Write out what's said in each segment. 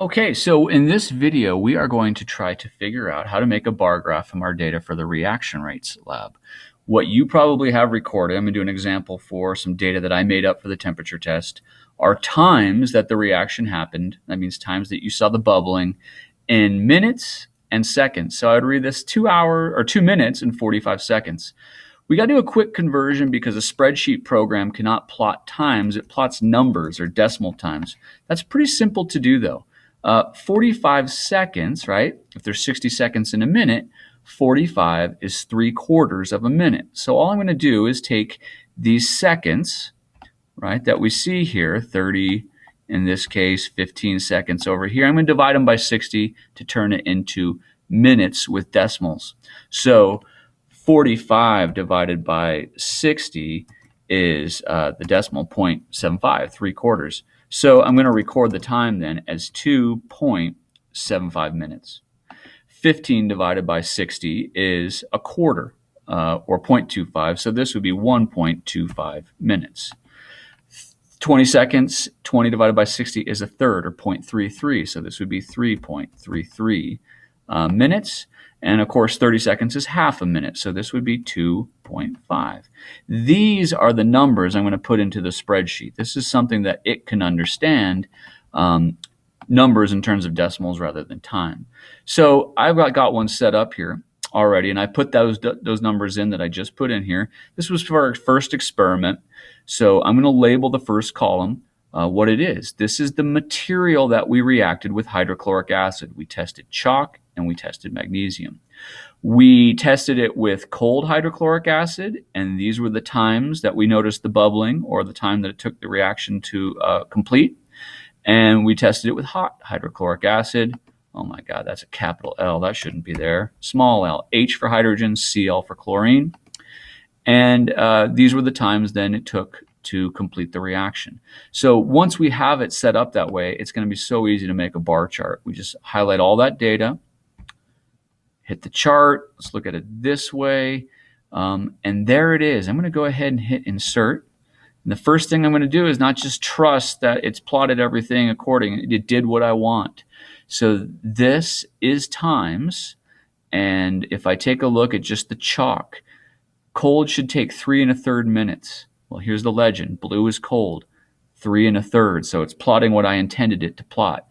Okay, so in this video, we are going to try to figure out how to make a bar graph from our data for the reaction rates lab. What you probably have recorded, I'm going to do an example for some data that I made up for the temperature test, are times that the reaction happened. That means times that you saw the bubbling in minutes and seconds. So I'd read this 2 minutes and 45 seconds. We got to do a quick conversion because a spreadsheet program cannot plot times. It plots numbers or decimal times. That's pretty simple to do though. 45 seconds, right? If there's 60 seconds in a minute, 45 is 3/4 of a minute. So all I'm going to do is take these seconds, right, that we see here, 30, in this case, 15 seconds over here. I'm going to divide them by 60 to turn it into minutes with decimals. So 45 divided by 60 is the decimal 0.75, 3/4. So I'm going to record the time then as 2.75 minutes. 15 divided by 60 is a quarter, or 0.25. So this would be 1.25 minutes. 20 seconds, 20 divided by 60 is a third, or 0.33. So this would be 3.33 minutes. And of course, 30 seconds is half a minute. So this would be 2.5. These are the numbers I'm going to put into the spreadsheet. This is something that it can understand, numbers in terms of decimals rather than time. So I've got one set up here already, and I put those numbers in that I just put in here. This was for our first experiment. So I'm going to label the first column what it is. This is the material that we reacted with hydrochloric acid. We tested chalk and we tested magnesium. We tested it with cold hydrochloric acid, and these were the times that we noticed the bubbling, or the time that it took the reaction to complete. And we tested it with hot hydrochloric acid. Oh my God, that's a capital L. That shouldn't be there. Small l. H for hydrogen, Cl for chlorine. And these were the times then it took to complete the reaction. So once we have it set up that way, it's going to be so easy to make a bar chart. We just highlight all that data, hit the chart. Let's look at it this way. And there it is. I'm going to go ahead and hit insert. And the first thing I'm going to do is not just trust that it's plotted everything according, it did what I want. So this is times. And if I take a look at just the chalk, cold should take 3 1/3 minutes. Well, here's the legend. Blue is cold, 3 1/3. So it's plotting what I intended it to plot.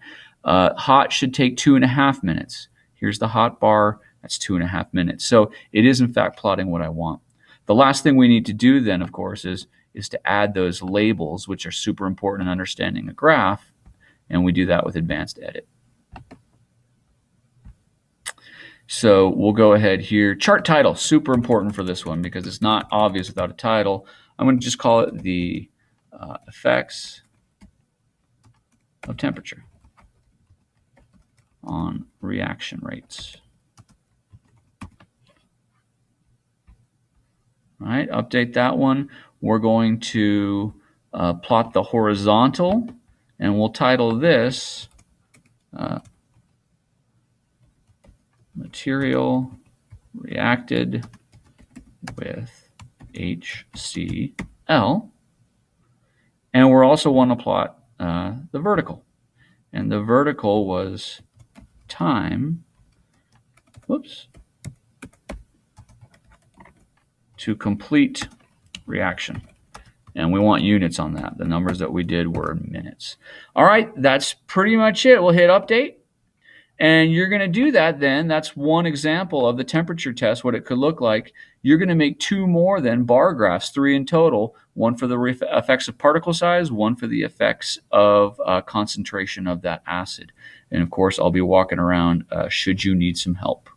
Hot should take 2.5 minutes. Here's the hot bar. That's 2.5 minutes. So it is, in fact, plotting what I want. The last thing we need to do then, of course, is to add those labels, which are super important in understanding a graph. And we do that with Advanced Edit. So we'll go ahead here. Chart title, super important for this one because it's not obvious without a title. I'm going to just call it the effects of temperature on reaction rates. All right, update that one. We're going to plot the horizontal, and we'll title this material reacted with HCl. And we're also want to plot the vertical. And the vertical was time, to complete reaction. And we want units on that. The numbers that we did were minutes. All right, that's pretty much it. We'll hit update. And you're going to do that then. That's one example of the temperature test, what it could look like. You're going to make 2 more then, bar graphs, 3 in total. One for the effects of particle size, one for the effects of concentration of that acid. And of course, I'll be walking around should you need some help.